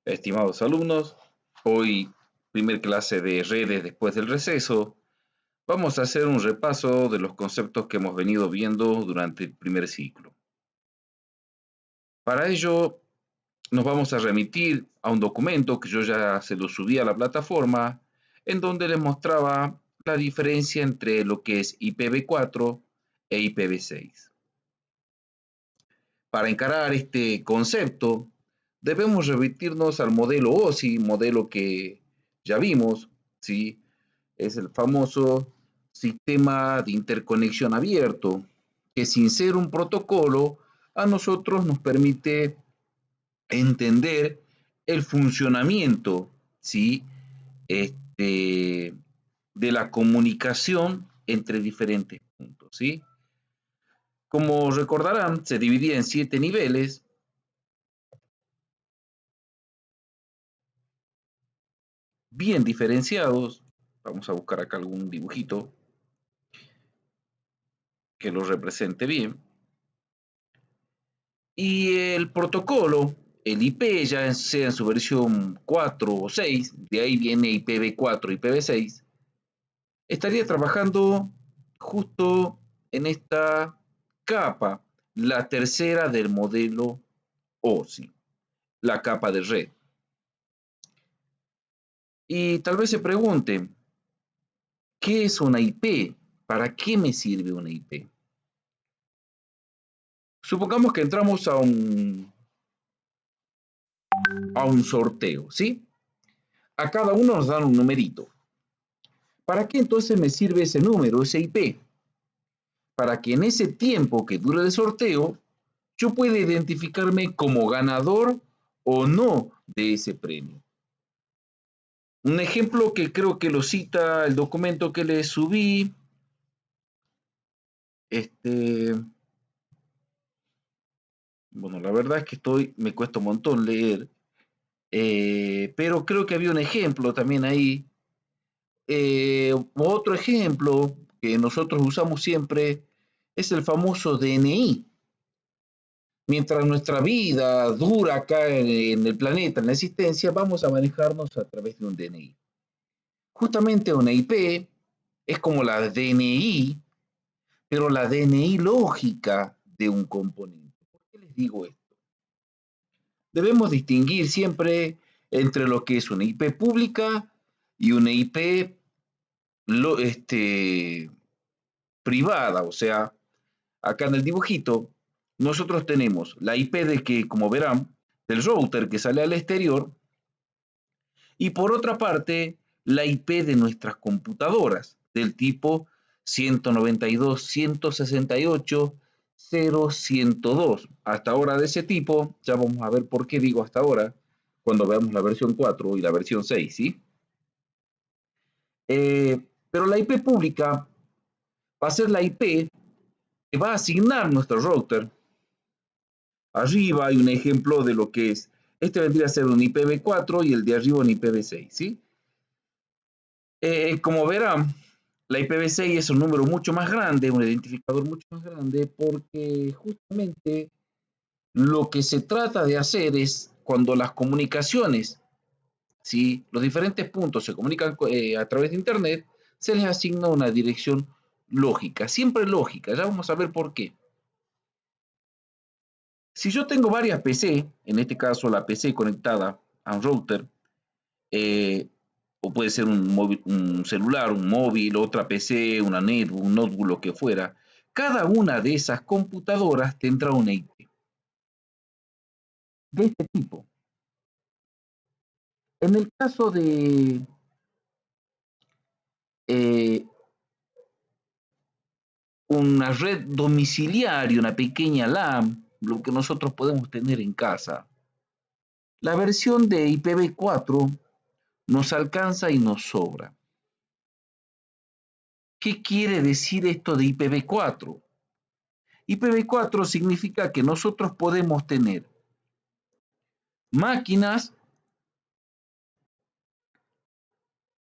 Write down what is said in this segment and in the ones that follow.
Estimados alumnos, hoy, primer clase de redes después del receso, vamos a hacer un repaso de los conceptos que hemos venido viendo durante el primer ciclo. Para ello, nos vamos a remitir a un documento que yo ya se lo subí a la plataforma, en donde les mostraba la diferencia entre lo que es IPv4 e IPv6. Para encarar este concepto, debemos remitirnos al modelo OSI, modelo que ya vimos, ¿sí? Es el famoso sistema de interconexión abierto, que sin ser un protocolo, a nosotros nos permite entender el funcionamiento, ¿sí? Este, de la comunicación entre diferentes puntos, ¿sí? Como recordarán, se dividía en 7 niveles bien diferenciados. Vamos a buscar acá algún dibujito que lo represente bien. Y el protocolo, el IP, ya sea en su versión 4 o 6, de ahí viene IPv4, IPv6, estaría trabajando justo en esta capa, la tercera del modelo OSI, la capa de red. Y tal vez se pregunten, ¿qué es una IP? ¿Para qué me sirve una IP? Supongamos que entramos a un sorteo, ¿sí? A cada uno nos dan un numerito. ¿Para qué entonces me sirve ese número, ese IP? Para que en ese tiempo que dure el sorteo, yo pueda identificarme como ganador o no de ese premio. Un ejemplo que creo que lo cita el documento que le subí, este, bueno, la verdad es que me cuesta un montón leer, pero creo que había un ejemplo también ahí. Otro ejemplo que nosotros usamos siempre es el famoso DNI. Mientras nuestra vida dura acá en el planeta, en la existencia, vamos a manejarnos a través de un DNI. Justamente una IP es como la DNI, pero la DNI lógica de un componente. ¿Por qué les digo esto? Debemos distinguir siempre entre lo que es una IP pública y una IP privada, o sea, acá en el dibujito, nosotros tenemos la IP de que, como verán, del router que sale al exterior y por otra parte, la IP de nuestras computadoras del tipo 192.168.0.102. Hasta ahora de ese tipo, ya vamos a ver por qué digo hasta ahora, cuando veamos la versión 4 y la versión 6, ¿sí? Pero la IP pública va a ser la IP que va a asignar nuestro router. Arriba hay un ejemplo de lo que es. Este vendría a ser un IPv4 y el de arriba un IPv6, ¿sí? Como verán, la IPv6 es un número mucho más grande, un identificador mucho más grande, porque justamente lo que se trata de hacer es cuando las comunicaciones, ¿sí? Los diferentes puntos se comunican a través de Internet, se les asigna una dirección lógica, siempre lógica. Ya vamos a ver por qué. Si yo tengo varias PC, en este caso la PC conectada a un router, eh, o puede ser un celular, un móvil, otra PC, una netbook, un notebook, lo que fuera, cada una de esas computadoras tendrá una IP de este tipo. En el caso de eh, una red domiciliaria, una pequeña LAN, lo que nosotros podemos tener en casa, la versión de IPv4 nos alcanza y nos sobra. ¿Qué quiere decir esto de IPv4? IPv4 significa que nosotros podemos tener máquinas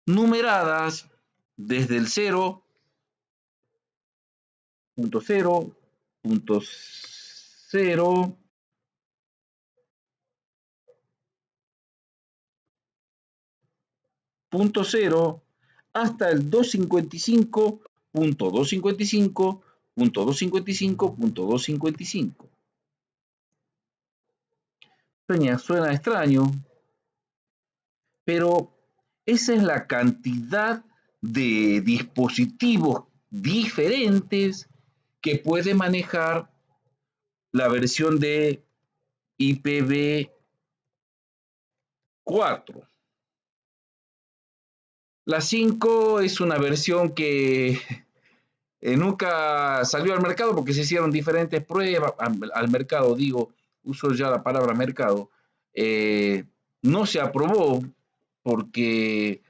numeradas desde el 0.0.0 255.0 hasta el 255.255.255.255. Suena extraño, pero esa es la cantidad de dispositivos diferentes que puede manejar la versión de IPv4. La 5 es una versión que nunca salió al mercado porque se hicieron diferentes pruebas, al mercado digo, uso ya la palabra mercado, no se aprobó porque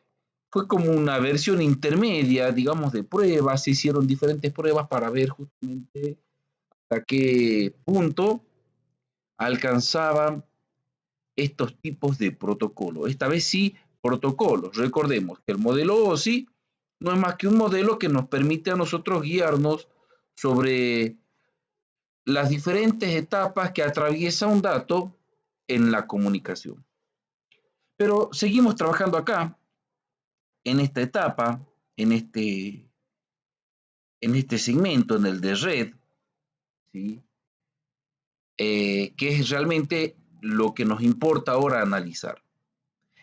fue como una versión intermedia, digamos, de pruebas, se hicieron diferentes pruebas para ver justamente hasta qué punto alcanzaban estos tipos de protocolos. Esta vez sí, protocolos. Recordemos que el modelo OSI no es más que un modelo que nos permite a nosotros guiarnos sobre las diferentes etapas que atraviesa un dato en la comunicación. Pero seguimos trabajando acá, en esta etapa, en este, en este segmento, en el de red, ¿sí? Que es realmente lo que nos importa ahora analizar.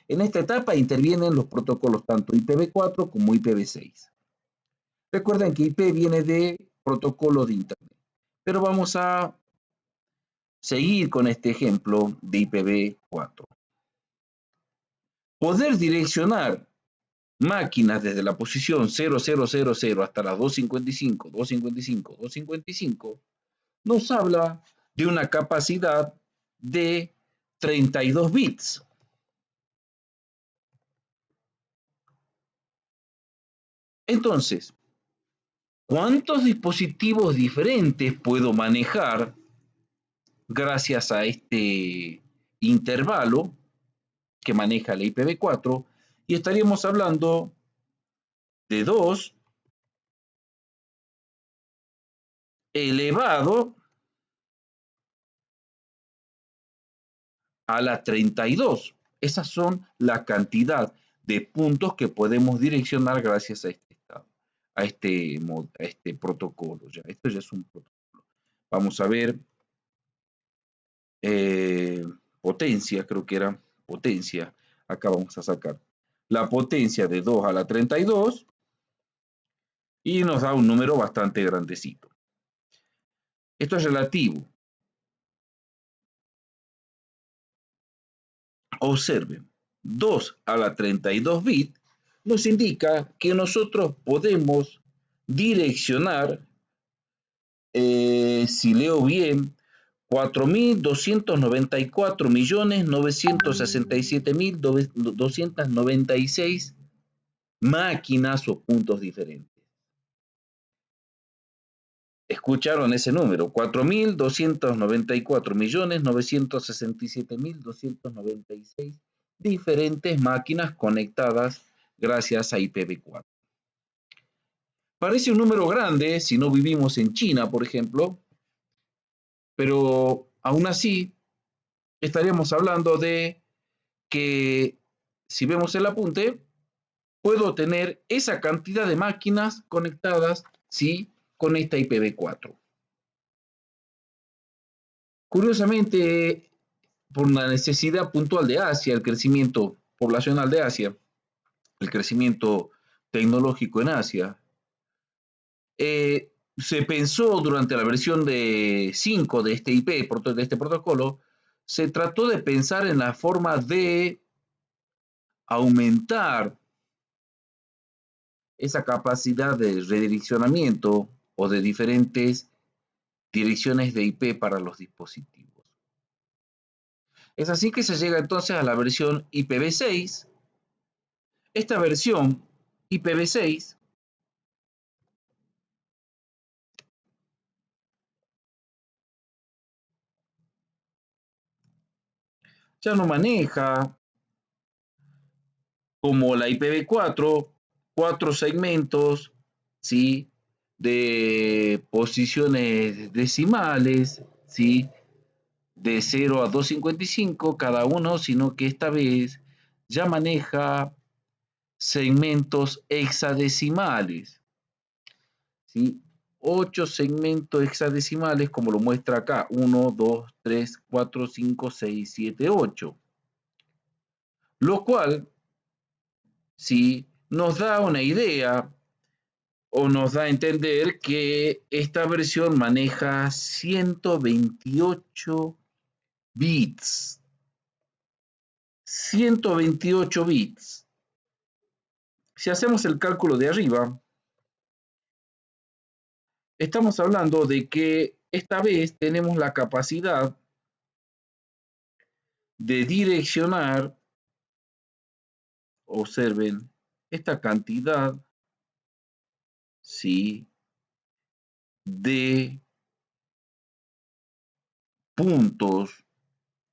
En esta etapa intervienen los protocolos tanto IPv4 como IPv6. Recuerden que IP viene de protocolo de Internet, pero vamos a seguir con este ejemplo de IPv4. Poder direccionar máquinas desde la posición 0000 hasta la 255, 255, 255 nos habla de una capacidad de 32 bits. Entonces, ¿cuántos dispositivos diferentes puedo manejar gracias a este intervalo que maneja la IPv4? Y estaríamos hablando de 2 elevado a la 32. Esas son la cantidad de puntos que podemos direccionar gracias a este estado, a este protocolo. Esto ya es un protocolo. Vamos a ver potencia, creo que era potencia. Acá vamos a sacar la potencia de 2 a la 32 y nos da un número bastante grandecito. Esto es relativo. Observen, 2 a la 32 bits nos indica que nosotros podemos direccionar, si leo bien, 4.294.967.296 máquinas o puntos diferentes. Escucharon ese número, 4.294.967.296 diferentes máquinas conectadas gracias a IPv4. Parece un número grande si no vivimos en China, por ejemplo, pero aún así estaríamos hablando de que, si vemos el apunte, puedo tener esa cantidad de máquinas conectadas, ¿sí?, con esta IPv4. Curiosamente, por una necesidad puntual de Asia, el crecimiento poblacional de Asia, el crecimiento tecnológico en Asia, se pensó durante la versión de 5 de este IP, de este protocolo, se trató de pensar en la forma de aumentar esa capacidad de redireccionamiento o de diferentes direcciones de IP para los dispositivos. Es así que se llega entonces a la versión IPv6. Esta versión IPv6 ya no maneja, como la IPv4, 4 segmentos, ¿sí?, de posiciones decimales, ¿sí?, de 0 a 255 cada uno, sino que esta vez ya maneja segmentos hexadecimales, ¿sí? 8 segmentos hexadecimales, como lo muestra acá, 1, 2, 3, 4, 5, 6, 7, 8. Lo cual, sí, nos da una idea o nos da a entender que esta versión maneja 128 bits. 128 bits. Si hacemos el cálculo de arriba, estamos hablando de que esta vez tenemos la capacidad de direccionar, observen, esta cantidad, ¿sí?, de puntos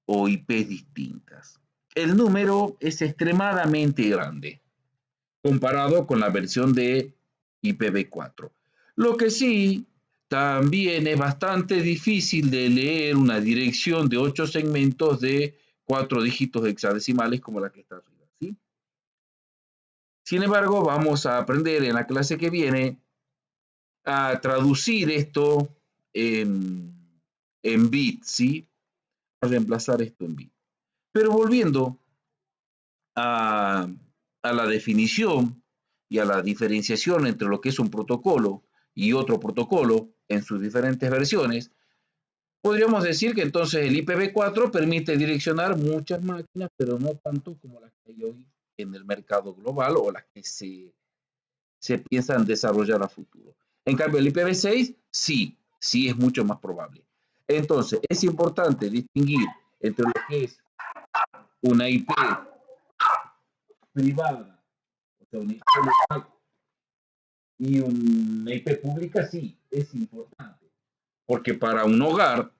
o IPs distintas. El número es extremadamente grande comparado con la versión de IPv4. Lo que sí, también es bastante difícil de leer una dirección de 8 segmentos de 4 dígitos hexadecimales como la que está arriba, ¿sí? Sin embargo, vamos a aprender en la clase que viene a traducir esto en bits, ¿sí? A reemplazar esto en bits. Pero volviendo a, a la definición y a la diferenciación entre lo que es un protocolo y otro protocolo en sus diferentes versiones, podríamos decir que entonces el IPv4 permite direccionar muchas máquinas, pero no tanto como las que hay hoy en el mercado global o las que se piensan desarrollar a futuro. En cambio, el IPv6 sí es mucho más probable. Entonces, es importante distinguir entre lo que es una IP privada, o sea, una IP local, y una IP pública, sí, es importante. Porque para un hogar,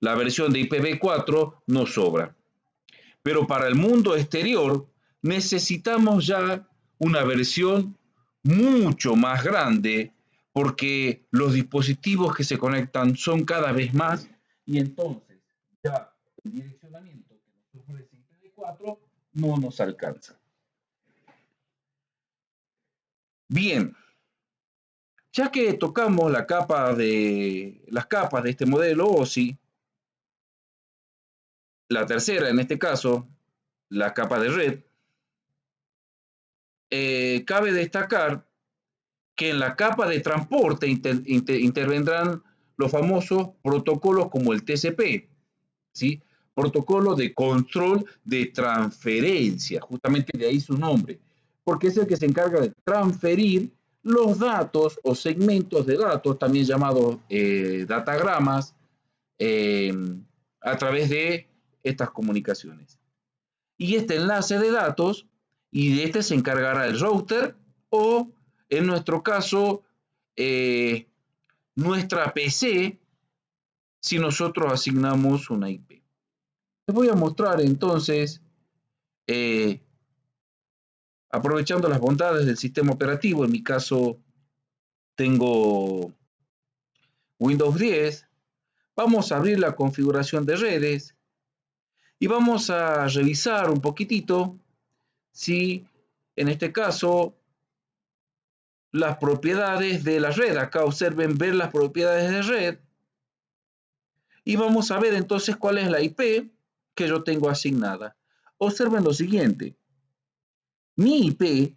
la versión de IPv4 no sobra. Pero para el mundo exterior, necesitamos ya una versión mucho más grande porque los dispositivos que se conectan son cada vez más y entonces ya el direccionamiento que nos ofrece IPv4 no nos alcanza. Bien, ya que tocamos las capas de este modelo OSI, la tercera en este caso, la capa de red, cabe destacar que en la capa de transporte intervendrán los famosos protocolos como el TCP, ¿sí? Protocolo de control de transferencia, justamente de ahí su nombre, porque es el que se encarga de transferir los datos o segmentos de datos, también llamados datagramas, eh, a través de estas comunicaciones. Y este enlace de datos, y de este se encargará el router o, en nuestro caso, eh, nuestra PC, si nosotros asignamos una IP. Les voy a mostrar entonces, eh, aprovechando las bondades del sistema operativo, en mi caso tengo Windows 10, vamos a abrir la configuración de redes y vamos a revisar un poquitito si en este caso las propiedades de la red. Acá observen ver las propiedades de red y vamos a ver entonces cuál es la IP que yo tengo asignada. Observen lo siguiente. Mi IP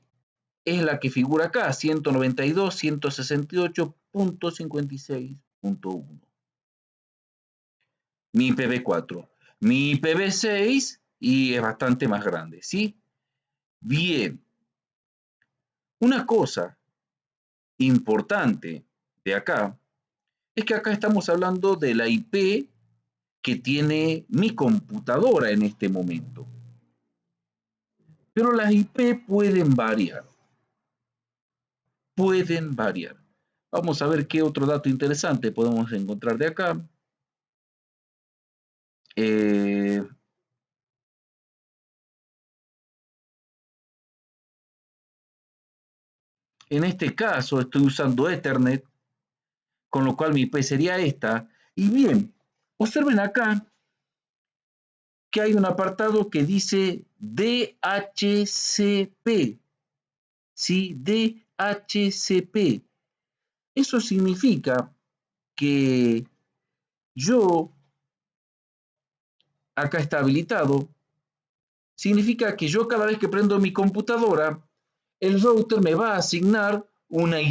es la que figura acá, 192.168.56.1. Mi IPv4. Mi IPv6 y es bastante más grande, ¿sí? Bien. Una cosa importante de acá es que acá estamos hablando de la IP que tiene mi computadora en este momento. Pero las IP pueden variar. Pueden variar. Vamos a ver qué otro dato interesante podemos encontrar de acá. En este caso estoy usando Ethernet, con lo cual mi IP sería esta. Y bien, observen acá que hay un apartado que dice DHCP. ¿sí? DHCP. Eso significa que yo, acá está habilitado, significa que yo cada vez que prendo mi computadora, el router me va a asignar una